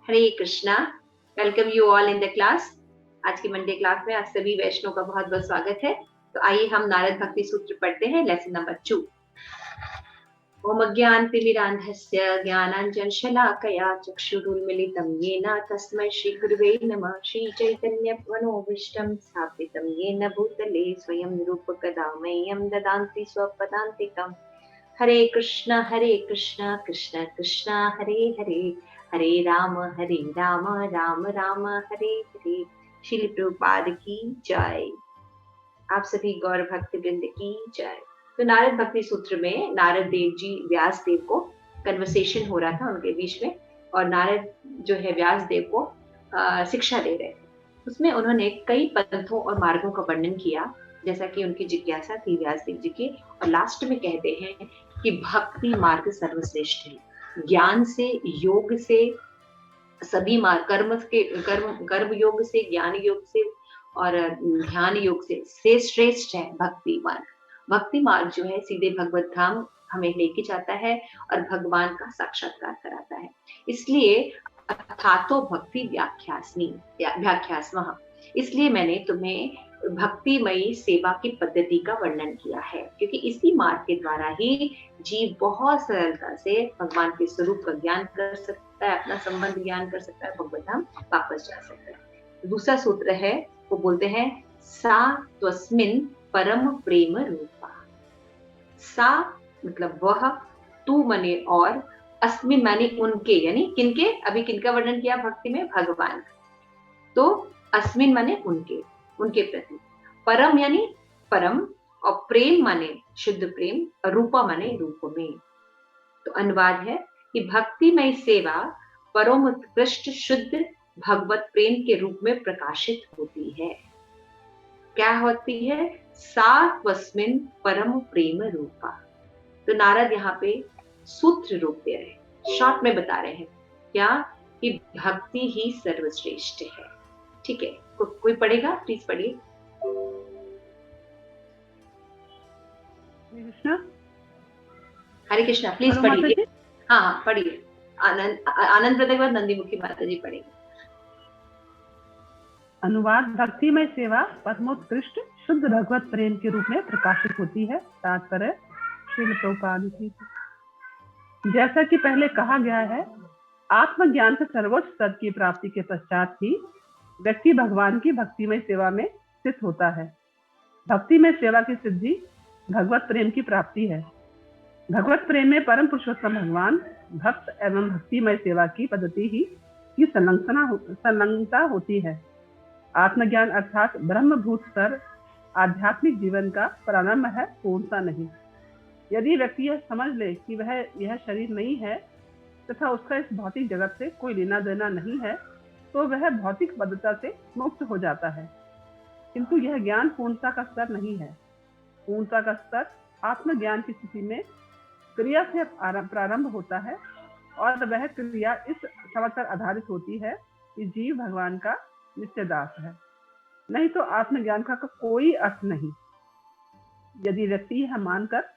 Hare Krishna. Welcome you all in the class. आज की Monday class में आप सभी वैष्णव का बहुत बहुत स्वागत है। तो आइए हम नारद भक्ति सूत्र पढ़ते हैं, लेसन नंबर 2। ओम अज्ञानतिमिरान्धस्य ज्ञानाञ्जनशलाकया चक्षुरुन्मीलितं येन तस्मै श्रीगुरुवे नमः। श्रीचैतन्यमनोभीष्टं स्थापितं येन भूतले स्वयं रूपकदा मह्यं ददाति स्वपदान्तिकम्। हरे कृष्ण कृष्ण कृष्ण हरे हरे, हरे राम राम राम हरे हरे। श्रील प्रभुपाद की जय। आप सभी गौर भक्त वृंद की जय। तो नारद भक्ति सूत्र में नारद देव जी व्यास देव को कन्वर्सेशन हो रहा था उनके बीच में, और नारद जो है व्यास देव को शिक्षा दे रहे थे। उसमें उन्होंने कई पंथों और मार्गों का वर्णन किया, जैसा कि उनकी जिज्ञासा थी व्यास देव जी की। और लास्ट में कहते हैं कि भक्ति मार्ग सर्वश्रेष्ठ है। ज्ञान से, योग से, सभी मार्ग, कर्म योग से, ज्ञान योग से और ध्यान योग से श्रेष्ठ है भक्ति मार्ग। भक्ति मार्ग जो है सीधे भगवत धाम हमें लेके जाता है और भगवान का साक्षात्कार कराता है। इसलिए अथातो भक्ति व्याख्यास्मः, इसलिए मैंने तुम्हें भक्तिमयी सेवा की पद्धति का वर्णन किया है, क्योंकि इसी मार्ग के द्वारा ही जीव बहुत सरलता से भगवान के स्वरूप का ज्ञान कर सकता है, अपना संबंध ज्ञान कर सकता है, भगवत धाम वापस जा सकता है। दूसरा सूत्र है, वो बोलते हैं सा त्वस्मिन् परम प्रेम रूपा। सा मतलब वह, तू मने और, अस्मिन माने उनके, यानी किनके, अभी किनका वर्णन किया भक्ति में, भगवान। तो अस्मिन माने उनके, उनके प्रति, परम यानी परम, और प्रेम माने शुद्ध प्रेम, और रूपा माने रूप में। तो अनुवाद है कि भक्तिमय सेवा परम उत्कृष्ट शुद्ध भगवत प्रेम के रूप में प्रकाशित होती है। क्या होती है? सात्वस्मिन परम प्रेम रूपा। तो नारद यहाँ पे सूत्र रूप दे रहे हैं, शॉर्ट में बता रहे हैं क्या, कि भक्ति ही सर्वश्रेष्ठ है। ठीक है, कोई पढ़ेगा? प्लीज पढ़िए। हरे कृष्णा, प्लीज पढ़िए। हाँ पढ़िए। आनंद प्रदय के बाद नंदी मुखी माता जी पढ़ेंगे। अनुवाद, भक्तिमय सेवा परमोत्कृष्ट शुद्ध भगवत प्रेम के रूप में प्रकाशित होती है। तात्पर्य श्रील प्रभुपाद की। जैसा कि पहले कहा गया है, आत्मज्ञान के सर्वोच्च स्तर की प्राप्ति के पश्चात ही व्यक्ति भगवान की भक्तिमय सेवा में स्थित होता है। भक्तिमय सेवा की सिद्धि भगवत प्रेम की प्राप्ति है। भगवत प्रेम में परम पुरुषोत्तम भगवान, भक्त एवं भक्तिमय सेवा की पद्धति ही की संलग्नता होती है। आत्मज्ञान अर्थात ब्रह्मभूत स्तर आध्यात्मिक जीवन का प्रारंभ है, पूर्णता नहीं। यदि व्यक्ति यह समझ ले कि वह यह शरीर नहीं है तथा उसका इस भौतिक जगत से कोई लेना देना नहीं है, तो वह भौतिक बद्धता से मुक्त हो जाता है। किंतु यह ज्ञान पूर्णता का स्तर नहीं है। पूर्णता का स्तर आत्मज्ञान की स्थिति में क्रिया से प्रारंभ होता है, और वह क्रिया इस समझ पर आधारित होती है कि जीव भगवान का नित्य दास है, नहीं तो आत्मज्ञान का कोई अर्थ नहीं। यदि व्यक्ति यह मानकर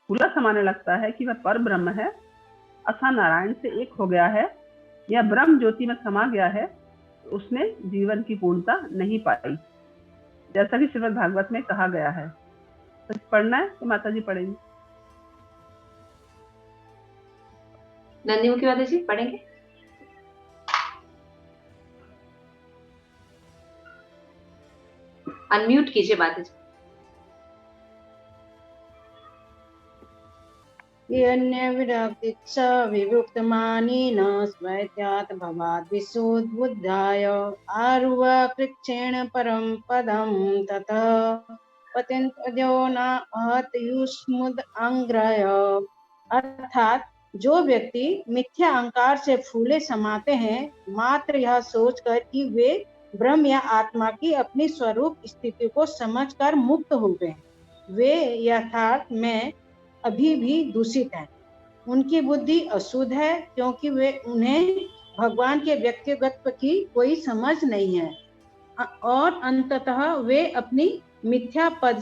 खुला समाने लगता है कि वह पर ब्रह्म है अथवा नारायण से एक हो गया है या ब्रह्म ज्योति में समा गया है, तो उसने जीवन की पूर्णता नहीं पाई, जैसा कि श्रीमद् भागवत में कहा गया है। तो पढ़ना है तो माता जी पढ़ेंगे। नंदी मुखी माता जी पढ़ेंगे। अनम्यूट कीजिए माता जी। अन्यविरक्तिच्छ विभुक्तमानेन स्वैत्यात् भवाद् विशुद्धबुद्धाय आरुह्य परं पदं ततः पतन्त्यो न अहत्युष्मुद अंग्रय। अर्थात जो व्यक्ति मिथ्या अहंकार से फूले समाते हैं, मात्र यह सोचकर कि वे ब्रह्म या आत्मा की अपनी स्वरूप स्थिति को समझकर मुक्त हो गए, वे यथार्थ में अभी भी दूषित है। उनकी बुद्धि अशुद्ध है, क्योंकि वे उन्हें भगवान के व्यक्तिगत की कोई समझ नहीं है, और अंततः वे अपनी मिथ्या पद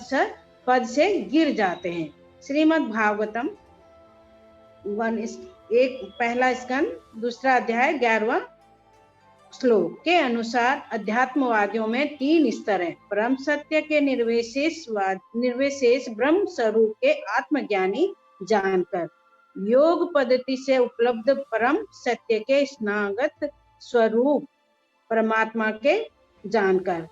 से गिर जाते हैं। श्रीमद् भागवतम 1 पहला स्कंद 2 अध्याय 11वां श्लोक के अनुसार अध्यात्मवादियों में 3 स्तर हैं। परम सत्य के निर्विशेष ब्रह्म स्वरूप के आत्मज्ञानी जानकर, योग पद्धति से उपलब्ध परम सत्य के स्नागत स्वरूप परमात्मा के जानकर,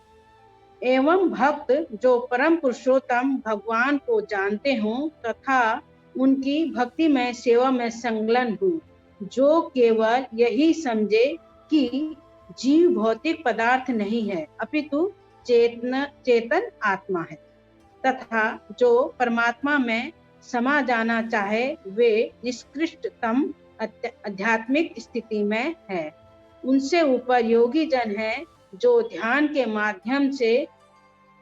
एवं भक्त जो परम पुरुषोत्तम भगवान को जानते हों तथा उनकी भक्तिमय सेवा में संलग्न हो, जो केवल यही समझे कि जीव भौतिक पदार्थ नहीं है अपितु चेतन आत्मा है, तथा जो परमात्मा में समा जाना चाहे वे निष्कृष्टतम आध्यात्मिक स्थिति में है। उनसे ऊपर योगी जन है जो ध्यान के माध्यम से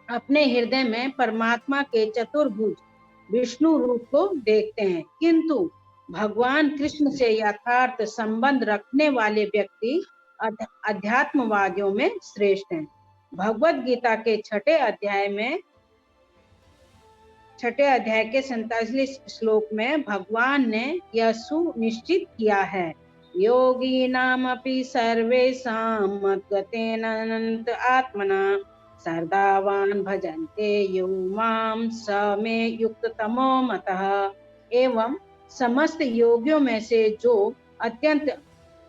अपने हृदय में परमात्मा के चतुर्भुज विष्णु रूप को देखते हैं, किंतु भगवान कृष्ण से यथार्थ संबंध रखने वाले व्यक्ति अध्यात्मवादियों में श्रेष्ठ हैं। भगवत गीता के छठे अध्याय के 47 श्लोक में भगवान ने यह सुनिश्चित किया है, योगी नाम अपि सर्वेषां मद्गतेन अनंत आत्मना श्रद्धावान भजन्ते यो मां स मे युक्ततमो मतः। एवं समस्त योगियों में से जो अत्यंत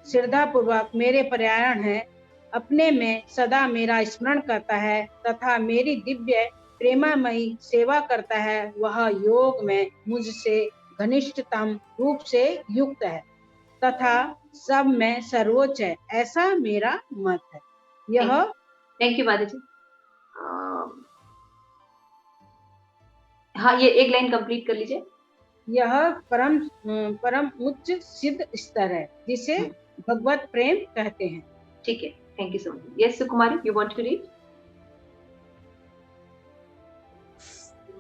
श्रद्धा पूर्वक मेरे परायण है, अपने में सदा मेरा स्मरण करता है तथा मेरी दिव्य प्रेमामयी सेवा करता है, वह योग में मुझसे घनिष्ठतम रूप से युक्त है तथा सब में सर्वोच्च है, ऐसा मेरा मत है। यह थैंक यू माता जी। हाँ, ये एक लाइन कंप्लीट कर लीजिए। यह परम उच्च सिद्ध स्तर है जिसे भगवत प्रेम कहते हैं। ठीक है, thank you so much. Yes Sukumari, you want to read?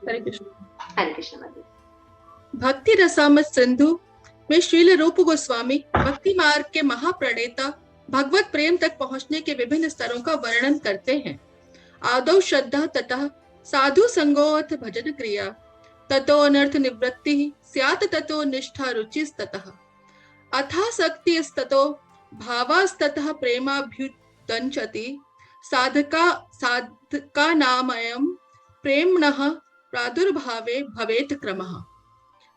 हरे कृष्ण। हरे कृष्ण माता। भक्ति रसामृत सिंधु में श्रील रूप गोस्वामी भक्ति मार्ग के महाप्रणेता भगवत प्रेम तक पहुंचने के विभिन्न स्तरों का वर्णन करते हैं। आदौ श्रद्धा ततः साधु संगोऽथ भजन क्रिया, ततो अनर्थ निवृत्ति स्यात् ततो निष्ठा रुचिस्ततः, अथासक्तिस्ततो भावास्ततः प्रेमाभ्युदञ्चति, साधका नामयं प्रेम्णः प्रादुर्भावे भवेत् क्रमः।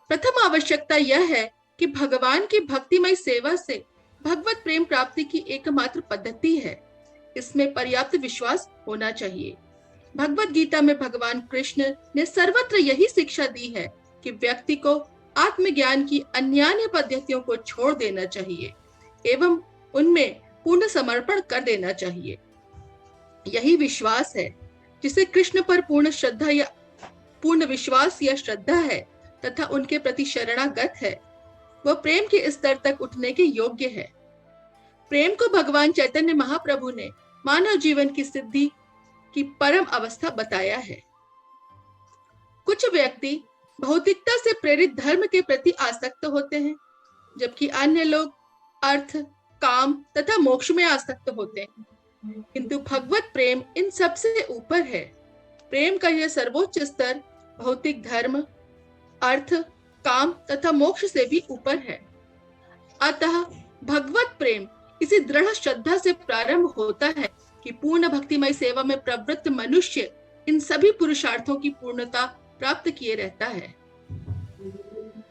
प्रथम आवश्यकता यह है कि भगवान की भक्तिमय सेवा से भगवत प्रेम प्राप्ति की एकमात्र पद्धति है। इसमें पर्याप्त विश्वास होना चाहिए। भगवत गीता में भगवान कृष्ण ने सर्वत्र यही शिक्षा दी है कि व्यक्ति को आत्मज्ञान की अन्यान्य पद्धतियों को छोड़ देना चाहिए एवं उनमें पूर्ण समर्पण कर देना चाहिए। यही विश्वास है जिसे कृष्ण पर पूर्ण विश्वास या श्रद्धा है तथा उनके प्रति शरणागत है, वह प्रेम के स्तर तक उठने के योग्य है। प्रेम को भगवान चैतन्य महाप्रभु ने मानव जीवन की सिद्धि की परम अवस्था बताया है। कुछ व्यक्ति भौतिकता से प्रेरित धर्म के प्रति आसक्त होते हैं, जबकि अन्य लोग अर्थ, काम तथा मोक्ष में आसक्त होते हैं, किंतु भगवत प्रेम इन सबसे ऊपर है। प्रेम का यह सर्वोच्च स्तर भौतिक धर्म, अर्थ, काम तथा मोक्ष से भी ऊपर है। अतः भगवत प्रेम इसी दृढ़ श्रद्धा से प्रारंभ होता है कि पूर्ण भक्तिमय सेवा में प्रवृत्त मनुष्य इन सभी पुरुषार्थों की पूर्णता प्राप्त किए रहता है।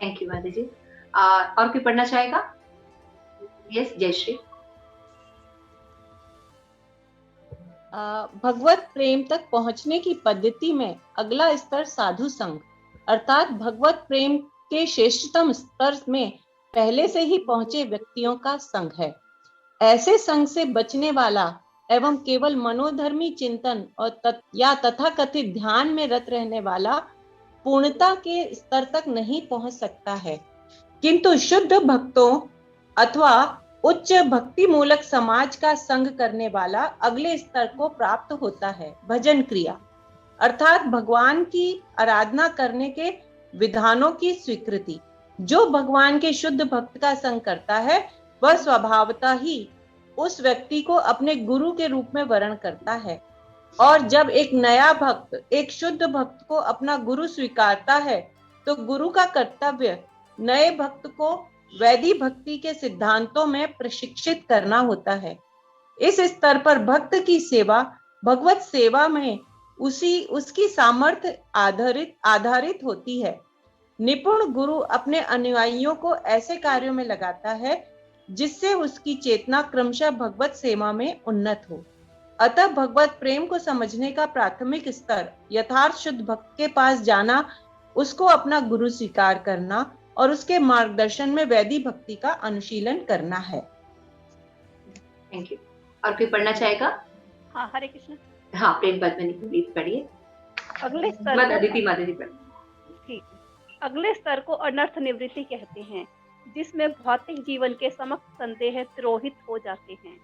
थैंक यू माता जी। और कोई पढ़ना चाहेगा? यस जयश्री। भगवत प्रेम तक पहुंचने की पद्धति में अगला स्तर साधु संग अर्थात भगवत प्रेम के श्रेष्ठतम स्तर में पहले से ही पहुंचे व्यक्तियों का संग है। ऐसे संग से बचने वाला एवं केवल मनोधर्मी चिंतन और तथाकथित ध्यान में रत रहने वाला पूर्णता के स्तर तक नहीं पहुंच सकता है, किंतु शुद्ध भक्तों अथवा उच्च भक्ति मूलक समाज का संग करने वाला अगले स्तर को प्राप्त होता है, भजन क्रिया अर्थात भगवान की आराधना करने के विधानों की स्वीकृति। जो भगवान के शुद्ध भक्त का संग करता है वह स्वभावतः ही उस व्यक्ति को अपने गुरु के रूप में वर्ण करता है, और जब एक नया भक्त एक शुद्ध भक्त को अपना गुरु स्वीकारता है तो गुरु का कर्तव्य नए भक्त को वैदिक भक्ति के सिद्धांतों में प्रशिक्षित करना होता है। इस स्तर पर भक्त की सेवा भगवत सेवा में उसकी सामर्थ्य आधारित होती है। निपुण गुरु अपने अनुयायियों को ऐसे कार्यों में लगाता है जिससे उसकी चेतना क्रमशः भगवत सेवा में उन्नत हो। अतः भगवत प्रेम को समझने का प्राथमिक स्तर यथार्थ शुद्ध भक्त के पास जाना, उसको अपना गुरु स्वीकार करना और उसके मार्गदर्शन में वैदी भक्ति का अनुशीलन करना है। Thank you. और कोई पढ़ना चाहेगा? हाँ, हरे कृष्ण। हाँ, प्रेम पद्मनी प्लीज पढ़िए। अगले स्तर को अदिति माता पढ़। ठीक। अगले स्तर को अनर्थ निवृत्ति कहते हैं, जिसमें भौतिक जीवन के समस्त संदेह तिरोहित हो जाते हैं।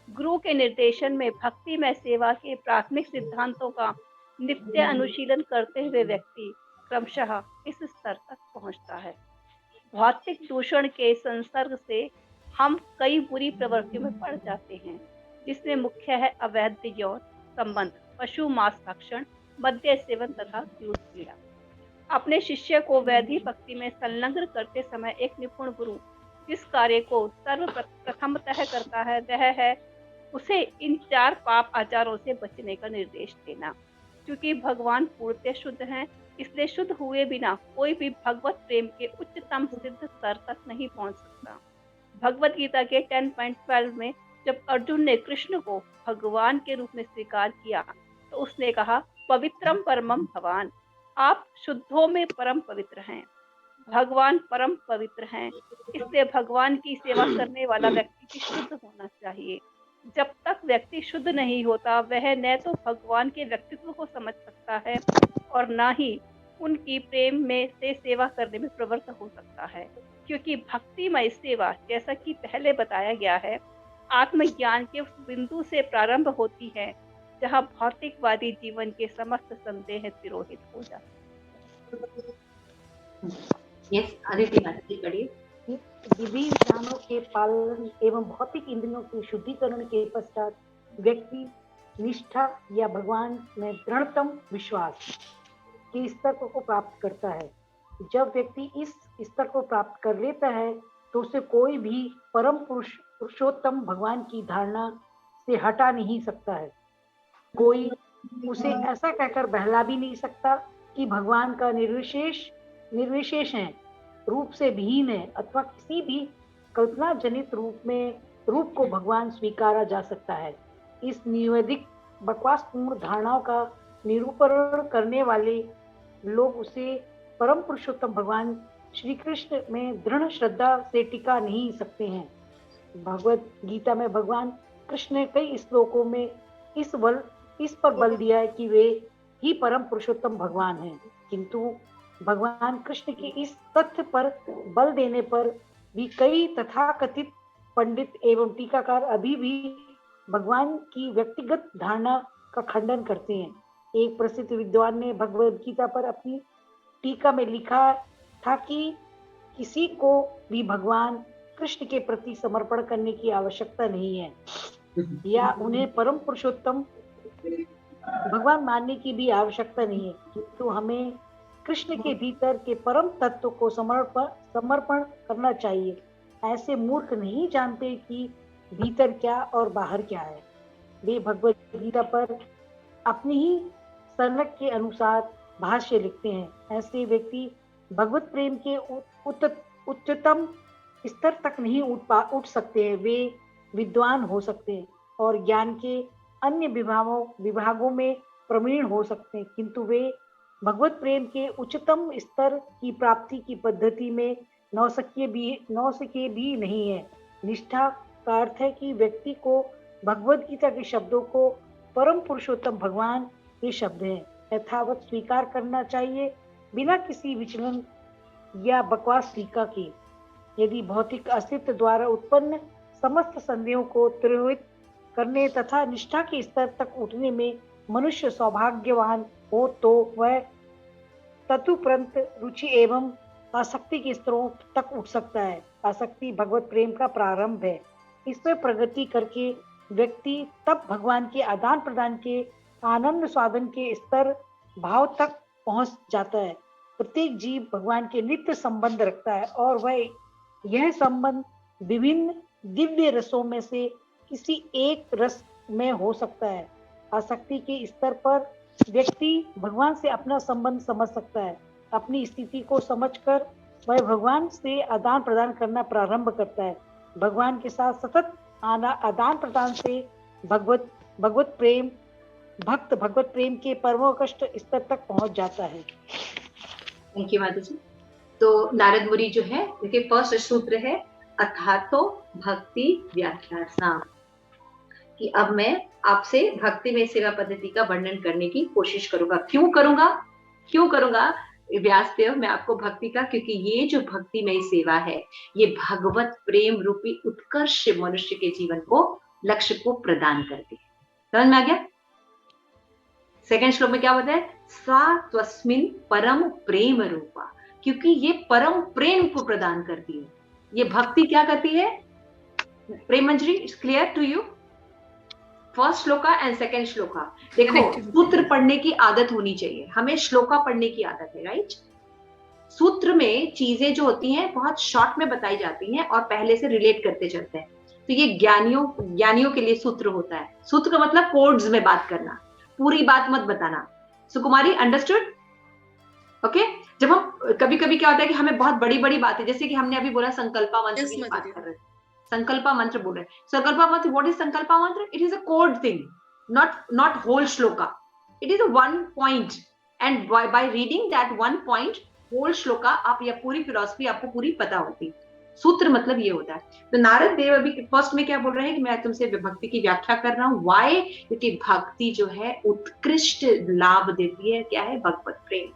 गुरु के निर्देशन में भक्ति में सेवा के प्राथमिक सिद्धांतों का नित्य अनुशीलन करते हुए व्यक्ति क्रमशः इस स्तर तक पहुंचता है। भौतिक दूषण के संसर्ग से हम कई बुरी प्रवृत्तियों में पड़ जाते हैं, जिसमें मुख्य है अवैध यौन संबंध, पशु मांस भक्षण, मद्य सेवन तथा क्रूर पीड़ा। अपने शिष्य को वैधि भक्ति में संलग्न करते समय एक निपुण गुरु जिस कार्य को सर्वप्रथमतः करता है वह है उसे इन 4 पाप आचारों से बचने का निर्देश देना। क्योंकि भगवान पूर्णतः शुद्ध हैं, इसलिए शुद्ध हुए बिना कोई भी भगवत प्रेम के उच्चतम सिद्ध स्तर तक नहीं पहुंच सकता। भगवत गीता के 10.12 में जब अर्जुन ने कृष्ण को भगवान के रूप में स्वीकार किया तो उसने कहा, पवित्रम परमम भवान, आप शुद्धों में परम पवित्र हैं। भगवान परम पवित्र हैं, इसलिए भगवान की सेवा करने वाला व्यक्ति भी शुद्ध होना चाहिए। जब तक व्यक्ति शुद्ध नहीं होता वह न तो भगवान के व्यक्तित्व को समझ सकता है और न ही उनकी प्रेम में से सेवा करने में प्रवृत्त हो सकता है। क्योंकि भक्तिमय सेवा, जैसा कि पहले बताया गया है, आत्मज्ञान के उस बिंदु से प्रारंभ होती है जहाँ भौतिकवादी जीवन के समस्त संदेह तिरोहित हो जाते हैं। यस, अदिति माता जी पढ़िए। विधि विधानों के पालन एवं भौतिक इंद्रियों के शुद्धिकरण के पश्चात व्यक्ति निष्ठा या भगवान में दृढ़तम विश्वास के स्तर को प्राप्त करता है। जब व्यक्ति इस स्तर को प्राप्त कर लेता है तो उसे कोई भी परम पुरुषोत्तम भगवान की धारणा से हटा नहीं सकता है। कोई उसे ऐसा कहकर बहला भी नहीं सकता कि भगवान का निर्विशेष है, रूप से विहीन है, अथवा किसी भी कल्पना जनित रूप को भगवान स्वीकारा जा सकता है। इस निवेदिक बकवासपूर्ण धारणाओं का निरूपण करने वाले लोग उसे परम पुरुषोत्तम भगवान श्री कृष्ण में दृढ़ श्रद्धा से टिका नहीं सकते हैं। भगवत गीता में भगवान कृष्ण ने कई श्लोकों में इस पर बल दिया है कि वे ही परम पुरुषोत्तम भगवान हैं। किंतु भगवान कृष्ण के इस तथ्य पर बल देने पर भी कई तथाकथित पंडित एवं टीकाकार अभी भी भगवान की व्यक्तिगत धारणा का खंडन करते हैं। एक प्रसिद्ध विद्वान ने भगवद गीता पर अपनी टीका में लिखा था कि किसी को भी भगवान कृष्ण के प्रति समर्पण करने की आवश्यकता नहीं है या उन्हें परम पुरुषोत्तम भगवान मानने की भी आवश्यकता नहीं है, किंतु हमें कृष्ण के भीतर के परम तत्व को समर्पण करना चाहिए। ऐसे मूर्ख नहीं जानते कि भीतर क्या और बाहर क्या है। वे भगवद गीता पर अपनी ही सरलक के अनुसार भाष्य लिखते हैं। ऐसे व्यक्ति भगवत प्रेम के उच्चतम स्तर तक नहीं उठ सकते हैं। वे विद्वान हो सकते हैं और ज्ञान के अन्य विभागों में प्रवीण हो सकते हैं, किंतु वे भगवत प्रेम के उच्चतम स्तर की प्राप्ति की पद्धति में नौसिखिए भी नहीं है। निष्ठा का अर्थ है कि व्यक्ति को भगवद गीता के शब्दों को परम पुरुषोत्तम भगवान के शब्द हैं यथावत स्वीकार करना चाहिए, बिना किसी विचलन या बकवास टीका के। यदि भौतिक अस्तित्व द्वारा उत्पन्न समस्त संदेहों को तिरोहित करने तथा निष्ठा के स्तर तक उठने में मनुष्य सौभाग्यवान हो तो वह तदुपरंत रुचि एवं आसक्ति के स्तरों तक उठ सकता है। आसक्ति भगवत प्रेम का प्रारंभ है। इसमें प्रगति करके व्यक्ति तब भगवान के आदान प्रदान के आनंद स्वादन के स्तर भाव तक पहुंच जाता है। प्रत्येक जीव भगवान के नित्य संबंध रखता है और वह यह संबंध विभिन्न दिव्य रसों में से किसी एक रस में हो सकता है। आसक्ति के स्तर पर व्यक्ति भगवान से अपना संबंध समझ सकता है। अपनी स्थिति को समझकर वह भगवान से आदान प्रदान करना प्रारंभ करता है। भगवान के साथ सतत आदान प्रदान से भगवत प्रेम भगवत प्रेम के परमोत्कृष्ट स्तर तक पहुंच जाता है। थैंक यू माता जी। तो नारद मुनि जो है, देखिए फर्स्ट सूत्र है अथातो भक्ति व्याख्यासाम, कि अब मैं आपसे भक्ति में सेवा पद्धति का वर्णन करने की कोशिश करूंगा। क्यों करूंगा व्यासदेव मैं आपको भक्ति का, क्योंकि ये जो भक्तिमय सेवा है ये भगवत प्रेम रूपी उत्कर्ष मनुष्य के जीवन को, लक्ष्य को प्रदान करती है। समझ में आ गया? सेकंड श्लोक में क्या होता है? सा त्वस्मिन् परम प्रेम रूपा, क्योंकि ये परम प्रेम को प्रदान करती है। ये भक्ति क्या करती है? Prem Manjari, it's clear to you? First shloka and second shloka, देखो सूत्र पढ़ने की आदत होनी चाहिए हमें। श्लोका पढ़ने की आदत है, राइट? सूत्र में चीजें जो होती हैं बहुत शॉर्ट में बताई जाती हैं और पहले से रिलेट करते चलते हैं। तो ये ज्ञानियों के लिए सूत्र होता है। सूत्र का मतलब कोड्स में बात करना, पूरी बात मत बताना। सुकुमारी, अंडरस्टूड? ओके। जब हम कभी कभी क्या होता है कि हमें बहुत बड़ी बड़ी बातें, जैसे कि हमने अभी बोला संकल्पा मंत्र की बात कर रहे हैं, संकल्पा मंत्र बोल रहे हैं। संकल्पा मंत्र, व्हाट इज संकल्पा मंत्र? It is a code thing, not whole shloka. It is a one point, and by reading that one point, whole shloka आप या पूरी फिलॉसफी आपको पूरी पता होती। सूत्र मतलब ये होता है। तो नारद देव अभी फर्स्ट में क्या बोल रहे हैं कि मैं तुमसे भक्ति की व्याख्या कर रहा हूँ। वाई? क्योंकि भक्ति जो है उत्कृष्ट लाभ देती है। क्या है? भगवत प्रेम।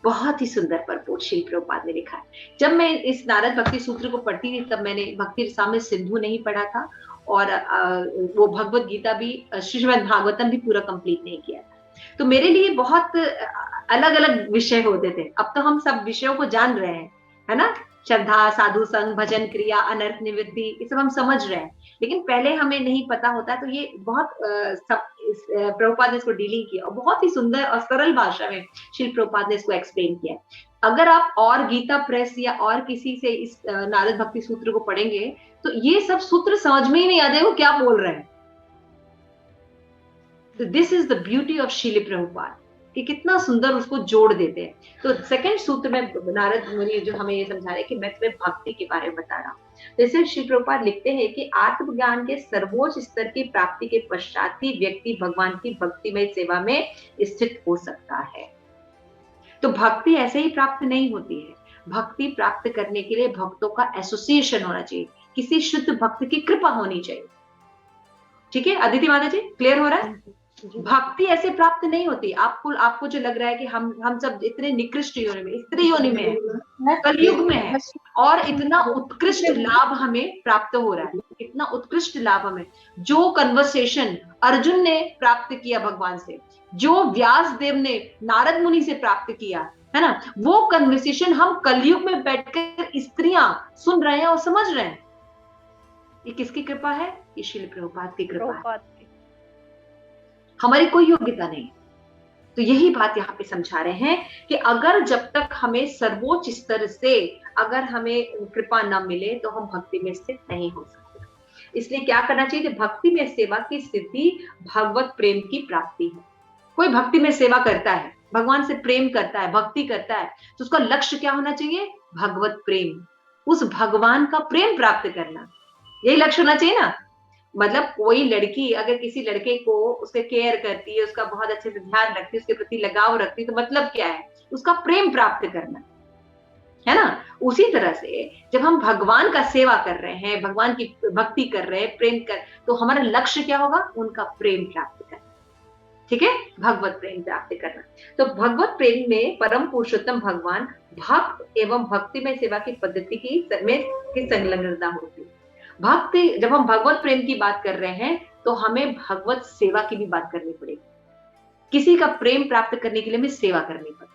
बहुत ही सुंदर परपोर्ट श्रील प्रभुपाद ने लिखा है। जब मैं इस नारद भक्ति सूत्र को पढ़ती थी तब मैंने भक्ति रसामृत सिंधु नहीं पढ़ा था, और वो भगवत गीता भी, श्रीमद् भागवतम भी पूरा कंप्लीट नहीं किया था। तो मेरे लिए बहुत अलग अलग विषय होते थे। अब तो हम सब विषयों को जान रहे हैं, है ना? श्रद्धा, साधु संग, भजन क्रिया, अनर्थ निवृत्ति, ये सब हम समझ रहे हैं, लेकिन पहले हमें नहीं पता होता। तो ये बहुत प्रभुपाद ने इसको डीलिंग किया और बहुत ही सुंदर और सरल भाषा में श्रील प्रभुपाद ने इसको एक्सप्लेन किया। अगर आप और गीता प्रेस या और किसी से इस नारद भक्ति सूत्र को पढ़ेंगे तो ये सब सूत्र समझ में ही नहीं आते वो क्या बोल रहे हैं। तो this is the beauty of Srila Prabhupada कि कितना सुंदर उसको जोड़ देते हैं। तो सेकंड सूत्र में नारद मुनि जो हमें ये समझा रहे हैं कि मैं तुम्हें भक्ति के बारे में बता रहा हूँ। जैसे श्री प्रभुपाद लिखते हैं कि आत्मज्ञान के सर्वोच्च स्तर की प्राप्ति के पश्चात ही व्यक्ति भगवान की भक्तिमय सेवा में स्थित हो सकता है। तो भक्ति ऐसे ही प्राप्त नहीं होती है। भक्ति प्राप्त करने के लिए भक्तों का एसोसिएशन होना चाहिए, किसी शुद्ध भक्त की कृपा होनी चाहिए। ठीक है अदिति माता जी, क्लियर हो रहा है? भक्ति ऐसे प्राप्त नहीं होती। आपको जो लग रहा है कि हम सब इतने निकृष्ट योनि में, स्त्री योनि में है, कलयुग में है, और इतना उत्कृष्ट लाभ हमें प्राप्त हो रहा है, इतना उत्कृष्ट लाभ हमें। जो कन्वर्सेशन अर्जुन ने प्राप्त किया भगवान से, जो व्यास देव ने नारद मुनि से प्राप्त किया, है ना, वो कन्वर्सेशन हम कलयुग में बैठकर स्त्रियां सुन रहे हैं और समझ रहे हैं। ये किसकी कृपा है? ये श्रील प्रभुपाद की कृपा है। हमारी कोई योग्यता नहीं। तो यही बात यहाँ पे समझा रहे हैं कि अगर जब तक हमें सर्वोच्च स्तर से अगर हमें कृपा न मिले तो हम भक्ति में स्थित नहीं हो सकते। इसलिए क्या करना चाहिए? भक्ति में सेवा की स्थिति भगवत प्रेम की प्राप्ति है। कोई भक्ति में सेवा करता है, भगवान से प्रेम करता है, भक्ति करता है, तो उसका लक्ष्य क्या होना चाहिए? भगवत प्रेम, उस भगवान का प्रेम प्राप्त करना, यही लक्ष्य होना चाहिए ना। मतलब कोई लड़की अगर किसी लड़के को उसके केयर करती है, उसका बहुत अच्छे से ध्यान रखती है, उसके प्रति लगाव रखती है, तो मतलब क्या है? उसका प्रेम प्राप्त करना, है ना। उसी तरह से जब हम भगवान का सेवा कर रहे हैं, भगवान की भक्ति कर रहे हैं, प्रेम कर, तो हमारा लक्ष्य क्या होगा? उनका प्रेम प्राप्त करना। ठीक है, भगवत प्रेम प्राप्त करना। तो भगवत प्रेम में परम पुरुषोत्तम भगवान भक्त एवं भक्ति में सेवा की पद्धति की संलग्नता होती है। भक्ति, जब हम भगवत प्रेम की बात कर रहे हैं तो हमें भगवत सेवा की भी बात करनी पड़ेगी। किसी का प्रेम प्राप्त करने के लिए हमें सेवा करनी पड़ती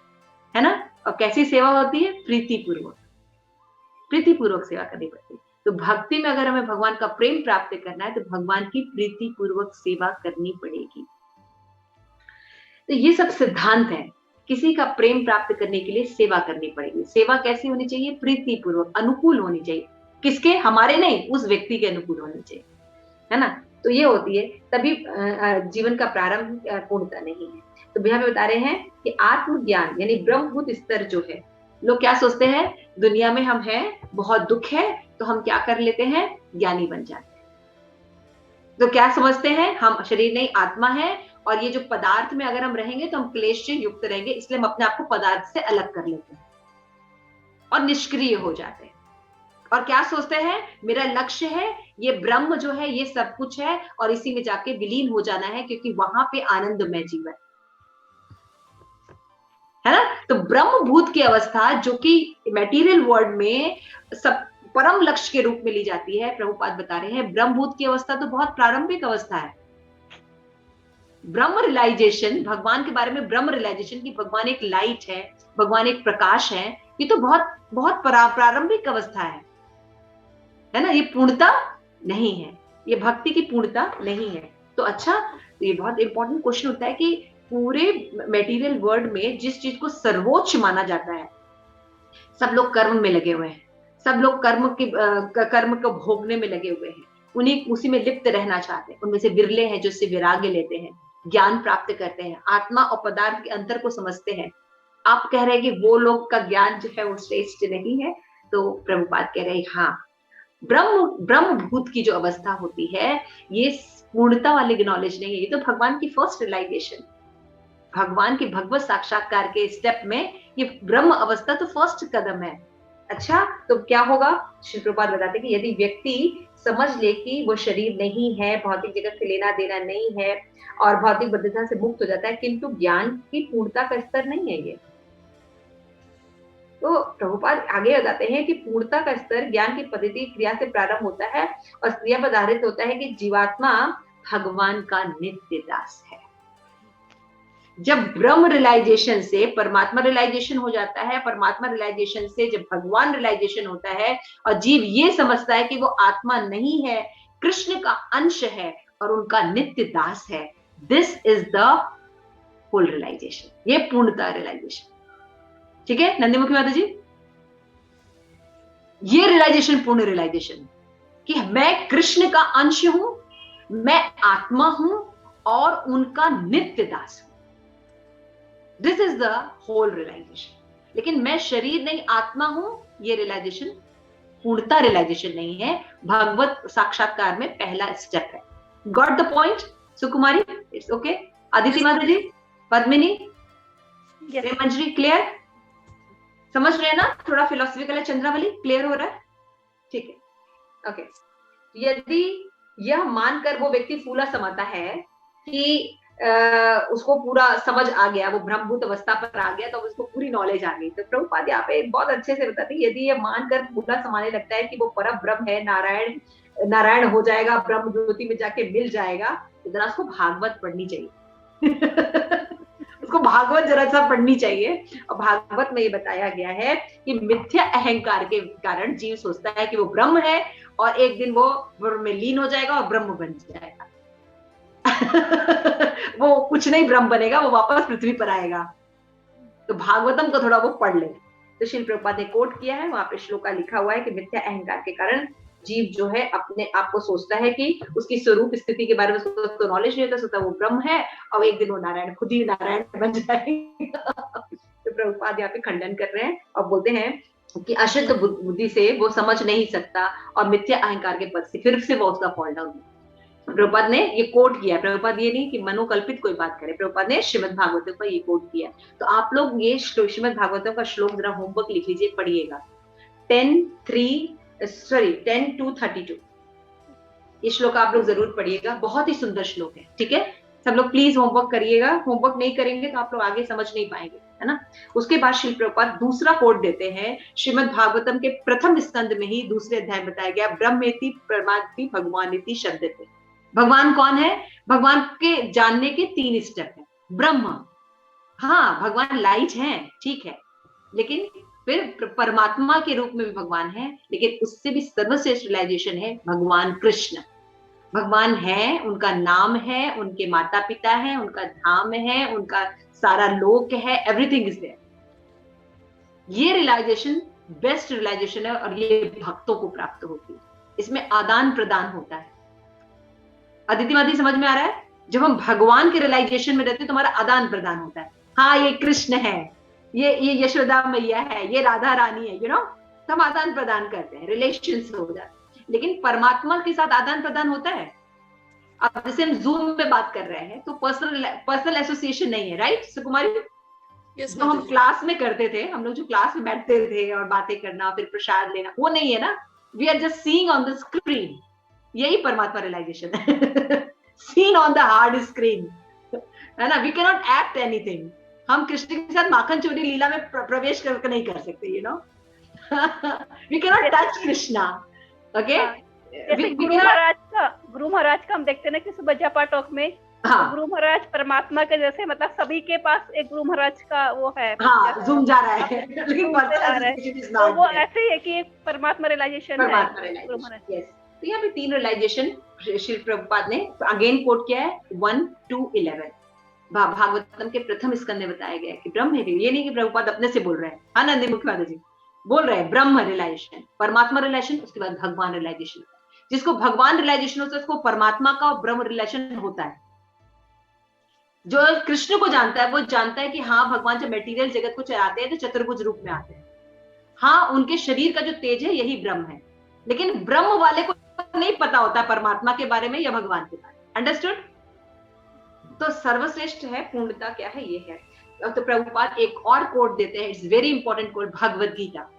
है ना। और कैसी सेवा होती है? प्रीतिपूर्वक सेवा करनी पड़ती है। तो भक्ति में अगर हमें भगवान का प्रेम प्राप्त करना है तो भगवान की प्रीतिपूर्वक सेवा करनी पड़ेगी। तो ये सब सिद्धांत है। किसी का प्रेम प्राप्त करने के लिए सेवा करनी पड़ेगी। सेवा कैसी होनी चाहिए? प्रीतिपूर्वक, अनुकूल होनी चाहिए। किसके? हमारे नहीं, उस व्यक्ति के अनुकूल होनी चाहिए। है ना। तो ये होती है, तभी जीवन का प्रारंभ पूर्णता नहीं है। तो यहाँ पे बता रहे हैं कि आत्मज्ञान यानी ब्रह्मभूत स्तर जो है, लोग क्या सोचते हैं, दुनिया में हम हैं, बहुत दुख है, तो हम क्या कर लेते हैं, ज्ञानी बन जाते हैं। तो क्या समझते हैं, हम शरीर नहीं आत्मा है, और ये जो पदार्थ में अगर हम रहेंगे तो हम क्लेश से युक्त रहेंगे, इसलिए हम अपने आप को पदार्थ से अलग कर लेते हैं और निष्क्रिय हो जाते हैं। और क्या सोचते हैं, मेरा लक्ष्य है ये ब्रह्म जो है ये सब कुछ है, और इसी में जाके विलीन हो जाना है, क्योंकि वहां पे आनंदमय जीवन है ना। तो ब्रह्मभूत की अवस्था जो कि मटेरियल वर्ल्ड में सब परम लक्ष्य के रूप में ली जाती है, प्रभुपाद बता रहे हैं ब्रह्मभूत की अवस्था तो बहुत प्रारंभिक अवस्था है। ब्रह्म रियलाइजेशन, भगवान के बारे में ब्रह्म रियलाइजेशन की भगवान एक लाइट है, भगवान एक प्रकाश है, ये तो बहुत बहुत प्रारंभिक अवस्था है ना। ये पूर्णता नहीं है, ये भक्ति की पूर्णता नहीं है। तो अच्छा, तो ये बहुत इंपॉर्टेंट क्वेश्चन होता है कि पूरे मटेरियल वर्ल्ड में जिस चीज को सर्वोच्च माना जाता है, सब लोग कर्म में लगे हुए हैं, सब लोग कर्म को भोगने में लगे हुए हैं, उन्हीं उसी में लिप्त रहना चाहते हैं। उनमें से विरले हैं जो इससे विराग्य लेते हैं, ज्ञान प्राप्त करते हैं, आत्मा और पदार्थ के अंतर को समझते हैं। आप कह रहे हैं कि वो लोग का ज्ञान जो है वो श्रेष्ठ नहीं है, तो प्रभुपाद कह रहे हैं हाँ, ब्रह्मभूत की जो अवस्था होती है ये पूर्णता वाली नॉलेज नहीं है, ये तो भगवान की फर्स्ट रियलाइजेशन, भगवान के भगवत साक्षात्कार के स्टेप में ये ब्रह्म अवस्था तो फर्स्ट कदम है। अच्छा, तो क्या होगा, श्री प्रभुपाद बताते हैं कि यदि व्यक्ति समझ ले कि वो शरीर नहीं है, भौतिक जगत से लेना देना नहीं है, और भौतिक बद्धता से मुक्त हो जाता है, किंतु ज्ञान की पूर्णता का स्तर नहीं है ये। तो प्रभुपाद आगे बताते हैं कि पूर्णता का स्तर ज्ञान की पद्धति क्रिया से प्रारंभ होता है, और क्रिया पर आधारित होता है कि जीवात्मा भगवान का नित्य दास है। जब ब्रह्म रियलाइजेशन से परमात्मा रियलाइजेशन हो जाता है, परमात्मा रियलाइजेशन से जब भगवान रियलाइजेशन होता है, और जीव ये समझता है कि वो आत्मा नहीं है, कृष्ण का अंश है और उनका नित्य दास है, this is the full realization, ये पूर्णता रियलाइजेशन। ठीक है नंदीमुखी माता जी, ये रियलाइजेशन पूर्ण रियलाइजेशन कि मैं कृष्ण का अंश हूं, मैं आत्मा हूं और उनका नित्य दास हूं, this is the whole realization. लेकिन मैं शरीर नहीं आत्मा हूं, ये रियलाइजेशन पूर्णता रियलाइजेशन नहीं है, भगवत साक्षात्कार में पहला स्टेप है। Got the point Sukumari? It's okay. Aditi माता जी, पद्मिनी, मंजरी, क्लियर? समझ रहे हैं ना? थोड़ा फिलोसफिकल है, चंद्रावली क्लियर हो रहा है? ठीक है, ओके। यदि यह मानकर वो व्यक्ति फूला समाता है कि उसको पूरा समझ आ गया, वो ब्रह्मभूत अवस्था पर आ गया, तो उसको पूरी नॉलेज आ गई, तो प्रभुपाद यहाँ पे बहुत अच्छे से बताते हैं, यदि ये मानकर फूला समाने लगता है कि वो परम ब्रह्म है, नारायण हो जाएगा, ब्रह्म ज्योति में जाके मिल जाएगा, तो जरा उसको भागवत पढ़नी चाहिए उसको भागवत जरा सा पढ़नी चाहिए। और भागवत में ये बताया गया है कि मिथ्या अहंकार के कारण जीव सोचता है कि वो ब्रह्म है, और एक दिन वो ब्रह्म में लीन हो जाएगा और ब्रह्म बन जाएगा वो कुछ नहीं ब्रह्म बनेगा, वो वापस पृथ्वी पर आएगा। तो भागवतम को थोड़ा वो पढ़ ले। तो श्रील प्रभुपाद ने कोट किया है, वहां पे श्लोका लिखा हुआ है कि मिथ्या अहंकार के कारण जीव जो है अपने आप को सोचता है कि उसकी स्वरूप स्थिति के बारे में तो नॉलेज नहीं होता, सोचता वो ब्रह्म है, और एक दिन वो नारायण, खुद ही नारायण बन जाएगा तो प्रभुपाद यहाँ पे खंडन कर रहे हैं और बोलते हैं कि अशुद्ध बुद्धि से वो समझ नहीं सकता, और मिथ्या अहंकार के पद से फिर से वो उसका फॉल डाउन। प्रभुपाद ने ये कोट किया, प्रभुपाद ये नहीं कि मनोकल्पित कोई बात करे, प्रभुपाद ने श्रीमद् भागवतम का ये कोट किया। तो आप लोग ये श्रीमद् भागवतम का श्लोक जरा होमवर्क लिख लीजिए, पढ़िएगा। 10:2-32 ये श्लोक आप लोग जरूर पढ़िएगा, बहुत ही सुंदर श्लोक है। ठीक है, सब लोग प्लीज होमवर्क करिएगा, होमवर्क नहीं करेंगे तो आप लोग आगे समझ नहीं पाएंगे, है ना। उसके बाद श्रील प्रभुपाद दूसरा कोट देते हैं, श्रीमद् भागवतम के प्रथम स्कंद में ही दूसरे अध्याय बताया गया, ब्रह्मेति परमात्ति भगवानेति शब्दते। भगवान कौन है? भगवान के जानने के 3 स्टेप है। ब्रह्म, हाँ भगवान लाइट है, ठीक है, लेकिन फिर परमात्मा के रूप में भी भगवान है, लेकिन उससे भी सर्वश्रेष्ठ रियलाइजेशन है भगवान कृष्ण। भगवान है, उनका नाम है, उनके माता पिता है, उनका धाम है, उनका सारा लोक है, एवरीथिंग इज देयर। ये रियलाइजेशन बेस्ट रियलाइजेशन है, और ये भक्तों को प्राप्त होती है। इसमें आदान प्रदान होता है, अदिति मादी समझ में आ रहा है? जब हम भगवान के रियलाइजेशन में रहते हैं तो हमारा आदान प्रदान होता है। हाँ, ये कृष्ण है, ये यशोदा मैया है, ये राधा रानी है, तो हम आदान प्रदान करते हैं, रिलेशन हो जाते हैं। लेकिन परमात्मा के साथ आदान प्रदान होता है? अब जैसे हम जूम पे बात कर रहे हैं तो पर्सनल एसोसिएशन नहीं है, राइट सुकुमारी? Yes, जो हम माताजी। क्लास में करते थे, हम लोग जो क्लास में बैठते थे और बातें करना, फिर प्रसाद लेना, वो नहीं है ना। We are just seeing on the screen. यही परमात्मा रियलाइजेशन है। Seen on the hard screen, है ना। We can not act anything. हम कृष्ण के साथ माखन चोरी लीला में प्रवेश करके नहीं कर सकते, we can not touch Krishna, okay. जैसे गुरु महाराज का हम देखते हैं ना कि सुबह जपा टॉक में, हाँ, गुरु महाराज परमात्मा के जैसे, मतलब सभी के पास एक गुरु महाराज का वो है, हाँ, जूम जा रहा है, लेकिन तो वो ऐसे ही है कि एक परमात्मा रियलाइजेशन है गुरु महाराज। यस, तो यहाँ पे 3 रियलाइजेशन श्री प्रभुपाद ने अगेन कोट किया है, 1 to 11 भागवतम के प्रथम स्कंद में बताया गया है कि ब्रह्म है। ये नहीं कि प्रभुपाद अपने से बोल रहे हैं, हाँ नंदी मुख्यवादी जी बोल रहे हैं, ब्रह्म रियलाइजेशन, परमात्मा रियलाइजेशन, उसके बाद भगवान रियलाइजेशन। जिसको भगवान रियलाइजेशन होता है उसको परमात्मा का और ब्रह्म रियलाइजेशन होता है। जो कृष्ण को जानता है वो जानता है कि हाँ, भगवान जब मटेरियल जगत को चलाते हैं तो चतुर्भुज रूप में आते हैं। हाँ, उनके शरीर का जो तेज है यही ब्रह्म है, लेकिन ब्रह्म वाले को नहीं पता होता परमात्मा के बारे में या भगवान के बारे में। अंडरस्टूड? तो सर्वश्रेष्ठ है, पूर्णता क्या है, ये है। तो प्रभुपाद एक और कोट देते हैं, it's very important coat, Bhagavad Gita.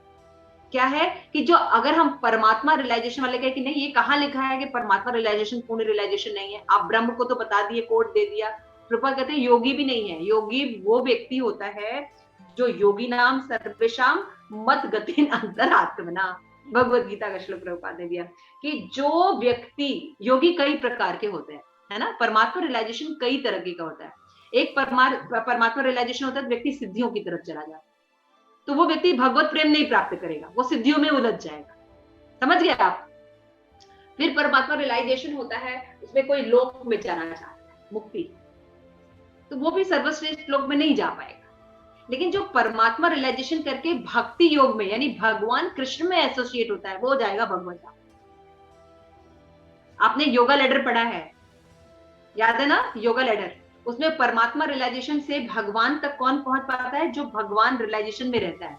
क्या है कि जो अगर हम परमात्मा रियलाइजेशन वाले कहे कि नहीं, ये कहाँ लिखा है कि परमात्मा रियलाइजेशन पूर्ण रियलाइजेशन नहीं है, आप ब्रह्म को तो बता दिए, कोट दे दिया। प्रभुपाद कहते हैं योगी भी नहीं है। योगी वो व्यक्ति होता है जो योगी नाम सर्वेशाम मत गतिन अंतरात्मना, भगवत गीता का श्लोक प्रभुपाद ने दिया कि जो व्यक्ति, योगी कई प्रकार के होते हैं, है ना। परमात्मा रियलाइजेशन कई तरह का होता है। एक परमात्मा रियलाइजेशन होता है व्यक्ति सिद्धियों की तरफ चला जाता है, तो वो व्यक्ति भगवत प्रेम नहीं प्राप्त करेगा, वो सिद्धियों में उलझ जाएगा। समझ गए आप? फिर परमात्मा रियलाइजेशन होता है, उसमें कोई लोक में जाना चाहता है, मुक्ति, तो वो भी सर्वश्रेष्ठ लोक में नहीं जा पाएगा। लेकिन जो परमात्मा रियलाइजेशन करके भक्ति योग में, यानी भगवान कृष्ण में एसोसिएट होता है, वो जाएगा भगवत धाम। आपने योगा लेडर पढ़ा है, याद है ना, योगा लेडर? उसमें परमात्मा रियलाइजेशन से भगवान तक कौन पहुंच पाता है? जो भगवान रियलाइजेशन में रहता है।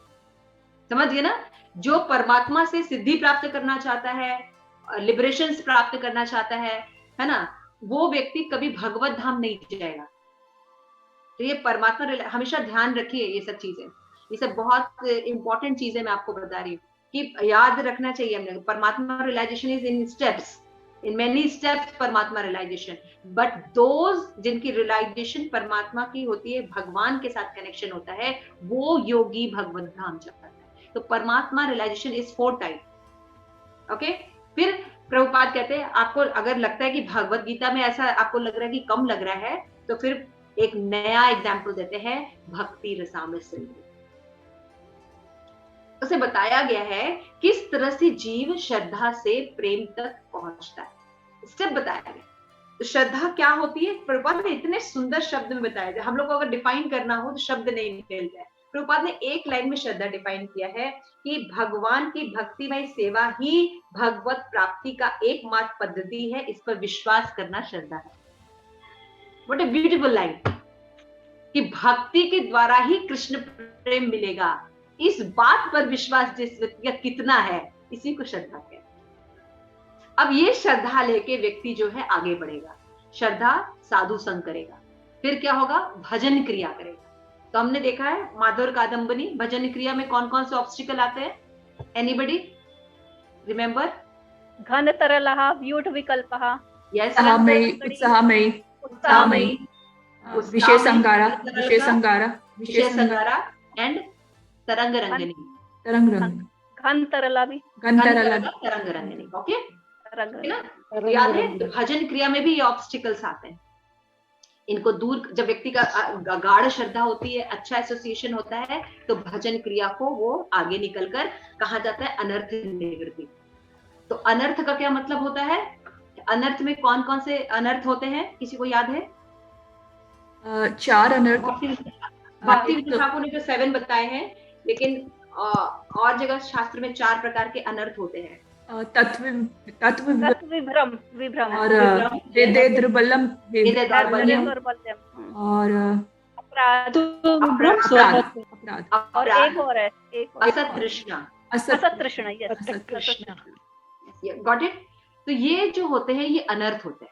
समझ गए ना? जो परमात्मा से सिद्धि प्राप्त करना चाहता है, लिबरेशन प्राप्त करना चाहता है ना, वो व्यक्ति कभी भगवत धाम नहीं जाएगा। तो ये परमात्मा हमेशा ध्यान रखिए, ये सब चीजें, ये सब बहुत इंपॉर्टेंट चीजें मैं आपको बता रही हूँ कि याद रखना चाहिए हमने। परमात्मा realization is in steps, in many steps परमात्मा रियलाइजेशन, बट दोज जिनकी रियलाइजेशन परमात्मा की होती है, भगवान के साथ कनेक्शन होता है, वो योगी भगवत धाम जाता है। तो परमात्मा रियलाइजेशन इज 4 टाइप। ओके, फिर प्रभुपाद कहते हैं आपको अगर लगता है कि भगवत गीता में ऐसा आपको लग रहा है कि कम लग रहा है, तो फिर एक नया एग्जाम्पल देते हैं, भक्ति रसामृत सिंधु। उसे बताया गया है किस तरह से जीव श्रद्धा से प्रेम तक पहुंचता है, स्टेप बताया गया। तो श्रद्धा क्या होती है? प्रभुपाद ने इतने सुंदर शब्द में बताया है, हम लोग को अगर डिफाइन करना हो तो शब्द नहीं निकलता है। प्रभुपाद ने एक लाइन में श्रद्धा डिफाइन किया है कि भगवान की भक्तिमय सेवा ही भगवत प्राप्ति का एकमात्र पद्धति है, इस पर विश्वास करना श्रद्धा है। व्हाट ए ब्यूटीफुल लाइन, कि भक्ति के द्वारा ही कृष्ण प्रेम मिलेगा, इस बात पर विश्वास जिस व्यक्ति का कितना है, इसी को श्रद्धा कहते हैं। अब ये श्रद्धा लेके व्यक्ति जो है आगे बढ़ेगा, श्रद्धा साधु संग करेगा, फिर क्या होगा? भजन क्रिया करेगा। तो हमने देखा है माधुर कादम्बनी भजन क्रिया में कौन कौन से ऑब्स्टिकल आते हैं? Anybody remember? घन तरलः व्यूढ़ विकल्पः, यस, उत्साहमयी, विशेष संगारा एंड तरंग रंगिनी, घन तरला भी, तरंग रंगिनी। ओके, याद है? भजन क्रिया में भी ये ऑब्स्टिकल्स आते हैं, इनको दूर, जब व्यक्ति का गाढ़ श्रद्धा होती है, अच्छा एसोसिएशन होता है, तो भजन क्रिया को वो आगे निकलकर कहा जाता है अनर्थ निवृत्ति। तो अनर्थ का क्या मतलब होता है? अनर्थ में कौन कौन से अनर्थ होते हैं, किसी को याद है? 4 अनर्थ। भक्ति ठाकुर ने जो 7 बताए हैं, लेकिन और जगह शास्त्र में 4 प्रकार के अनर्थ होते हैं। तत्व तत्व तत्व विभ्रम विभ्रम और हृदय दुर्बलम हृदय दौर्बल्यम दौर्बल्यम और अपराध भ्रम अपराध स्वगत और अपराध, एक और है, एक और असत तृष्णा। असत तृष्णा, यस असत कृष्ण गॉट इट। तो ये जो होते हैं ये अनर्थ होते हैं।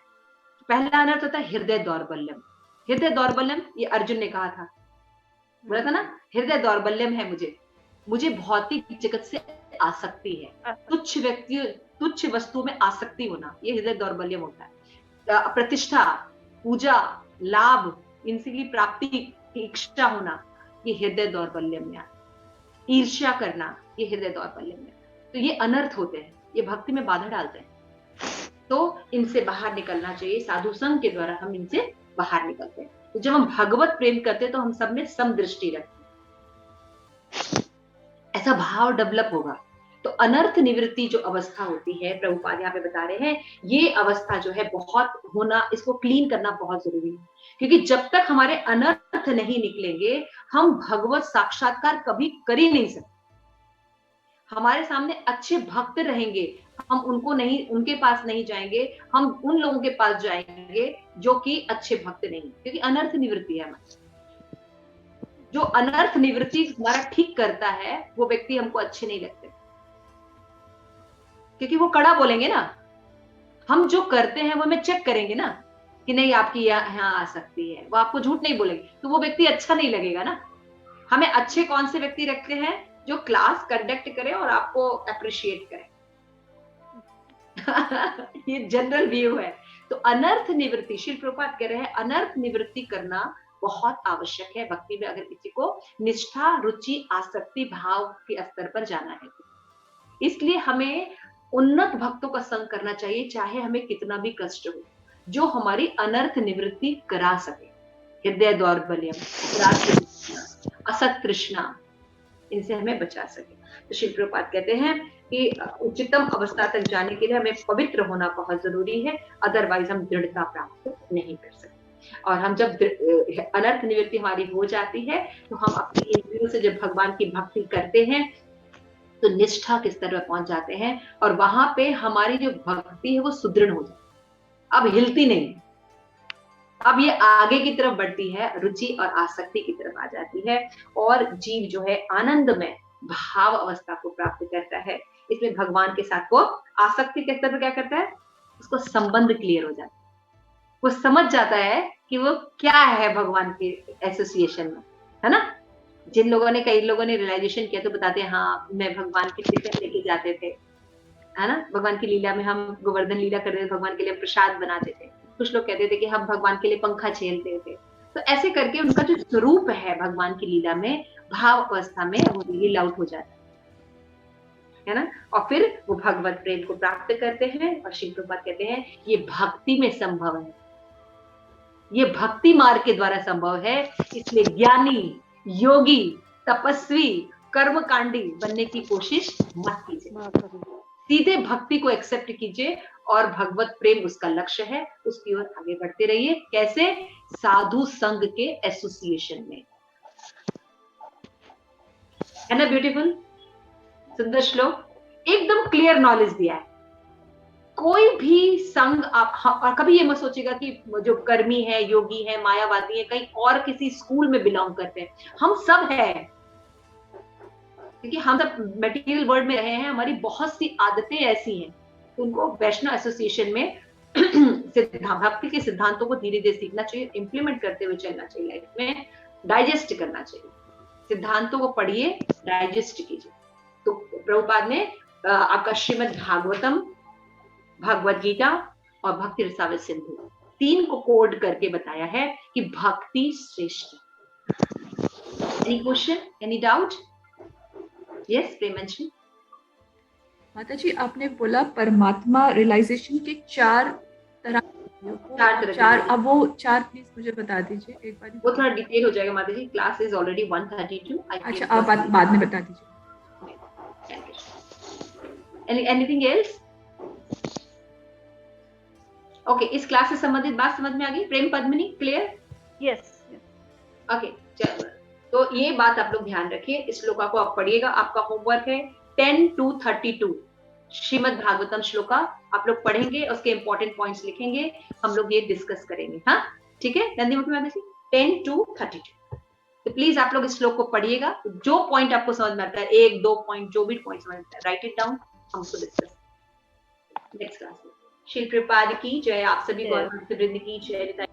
पहला अनर्थ होता है हृदय दौर्बल्यम। हृदय दौर्बल्यम ये अर्जुन ने कहा था, बोला था ना, हृदय दौर्बल्यम है मुझे भौतिक जगत से आसक्ति है, तुच्छ वस्तु में आसक्ति होना, ये हृदय दौर्बल्यम होता है। प्रतिष्ठा, पूजा, लाभ, इनसे की प्राप्ति की इच्छा होना, ये हृदय दौर्बल्यम में आता है। ईर्ष्या करना, ये हृदय दौर्बल्यम में आता है। तो ये अनर्थ होते हैं, ये भक्ति में बाधा डालते हैं। तो इनसे बाहर निकलना चाहिए। साधु संघ के द्वारा हम इनसे बाहर निकलते हैं। तो जब हम भगवत प्रेम करते हैं तो हम सब में समदृष्टि रखते हैं, ऐसा भाव डेवलप होगा। तो अनर्थ निवृत्ति जो अवस्था होती है, प्रभुपाद यहाँ पे बता रहे हैं, ये अवस्था जो है बहुत होना, इसको क्लीन करना बहुत जरूरी है। क्योंकि जब तक हमारे अनर्थ नहीं निकलेंगे हम भगवत साक्षात्कार कभी कर ही नहीं सकते। हमारे सामने अच्छे भक्त रहेंगे, हम उनके पास नहीं जाएंगे, हम उन लोगों के पास जाएंगे जो कि अच्छे भक्त नहीं, क्योंकि अनर्थ निवृत्ति है हमारी। जो अनर्थ निवृत्ति हमारा ठीक करता है वो व्यक्ति हमको अच्छे नहीं लगते, क्योंकि वो कड़ा बोलेंगे ना। हम जो करते हैं वो हमें चेक करेंगे ना कि नहीं आपकी यहाँ आ सकती है, वो आपको झूठ नहीं बोलेंगे, तो वो व्यक्ति अच्छा नहीं लगेगा ना। हमें अच्छे कौन से व्यक्ति रखते हैं? जो क्लास कंडक्ट करे और आपको अप्रिशिएट करे। ये जनरल व्यू है। तो अनर्थ निवृत्ति, श्री प्रभुपाद कह रहे हैं, अनर्थ निवृत्ति करना बहुत आवश्यक है भक्ति में। अगर किसी को निष्ठा, रुचि, आसक्ति भाव के स्तर पर जाना है तो इसलिए हमें उन्नत भक्तों का संग करना चाहिए, चाहे हमें कितना भी कष्ट हो, जो हमारी अनर्थ निवृत्ति करा सके। हृदय दौर्बल्यम, असत तृष्णा, इनसे हमें बचा सके। तो श्री प्रभुपाद कहते हैं कि उच्चतम अवस्था तक जाने के लिए हमें पवित्र होना बहुत जरूरी है, अदरवाइज हम दृढ़ता प्राप्त नहीं कर सकते। और हम जब अनर्थ निवृत्ति हमारी हो जाती है तो हम अपनी इंद्रियों से जब भगवान की भक्ति करते हैं तो निष्ठा के स्तर पर पहुंच जाते हैं, और वहां पे हमारी जो भक्ति है वो सुदृढ़ हो जाती है, अब हिलती नहीं, अब ये आगे की तरफ बढ़ती है, रुचि और आसक्ति की तरफ आ जाती है, और जीव जो है आनंद में भाव अवस्था को प्राप्त करता है। इसमें भगवान के साथ वो आसक्ति के स्तर पर क्या करता है, उसको संबंध क्लियर हो जाता है, वो समझ जाता है कि वो क्या है भगवान के एसोसिएशन में, है ना। जिन लोगों ने, कई लोगों ने रियलाइजेशन किया तो बताते हैं, हाँ मैं भगवान के टिफिन लेके जाते थे, है ना, भगवान की लीला में हम गोवर्धन लीला करते थे, भगवान के लिए प्रसाद बनाते थे। कुछ लोग कहते थे कि हम भगवान के लिए पंखा छेलते थे। तो ऐसे करके उनका जो स्वरूप है भगवान की लीला में, भाव अवस्था में वो लील आउट हो जाता है ना, और फिर वो भगवत प्रेम को प्राप्त करते हैं। और श्री प्रभुपाद कहते हैं ये भक्ति में संभव है, ये भक्ति मार्ग के द्वारा संभव है। इसलिए ज्ञानी, योगी, तपस्वी, कर्मकांडी बनने की कोशिश मत कीजिए, सीधे भक्ति को एक्सेप्ट कीजिए और भगवत प्रेम उसका लक्ष्य है, उसकी ओर आगे बढ़ते रहिए। कैसे? साधु संघ के एसोसिएशन में, है ना। ब्यूटीफुल, सुंदर श्लोक, एकदम क्लियर नॉलेज दिया है। कोई भी संघ आप कभी ये मत सोचेगा कि जो कर्मी है, योगी है, मायावादी है, कहीं और किसी स्कूल में बिलोंग करते हैं। हम सब हैं, क्योंकि हम सब मटेरियल वर्ल्ड में रहे हैं, हमारी बहुत सी आदतें ऐसी हैं। उनको वैष्णव एसोसिएशन में भक्ति के सिद्धांतों को धीरे धीरे सीखना चाहिए, इंप्लीमेंट करते हुए चलना चाहिए, लाइफ में डाइजेस्ट करना चाहिए। सिद्धांतों को पढ़िए, डाइजेस्ट कीजिए। तो प्रभुपाद ने आपका श्रीमद् भागवतम, भगवद गीता और भक्ति रसावल सिंधु, तीन को कोड करके बताया है कि भक्ति श्रेष्ठ। Any question, any doubt? Yes, Premanshi. माता जी, आपने बोला परमात्मा रियलाइजेशन के चार तरह, अब वो चार प्लीज मुझे बता दीजिए एक बार। वो थोड़ा डिटेल हो जाएगा माता जी, क्लास इज ऑलरेडी 1:32। अच्छा, आप बाद में बता दीजिए। Anything else? ओके, इस क्लास से संबंधित बात समझ में आ गई? प्रेम पद्मिनी, क्लियर? यस। ओके, चलो, तो ये बात आप लोग ध्यान रखिए। इस श्लोका को आप पढ़िएगा, आपका होमवर्क है 10 to 32। श्रीमद् भागवतम श्लोका आप लोग पढ़ेंगे, उसके इंपॉर्टेंट पॉइंट्स लिखेंगे, हम लोग ये डिस्कस करेंगे। हाँ ठीक है नंदीमुखी माता जी, 10 to 32। तो प्लीज आप लोग इस श्लोक को पढ़िएगा, जो पॉइंट आपको समझ में आता है, 1-2 पॉइंट, जो भी पॉइंट समझ में आता है, राइट इट डाउन, हम उसको डिस्कस नेक्स्ट क्लास में। शिल प्रपाद की जय, आप सभी गौरव वृंद की जय।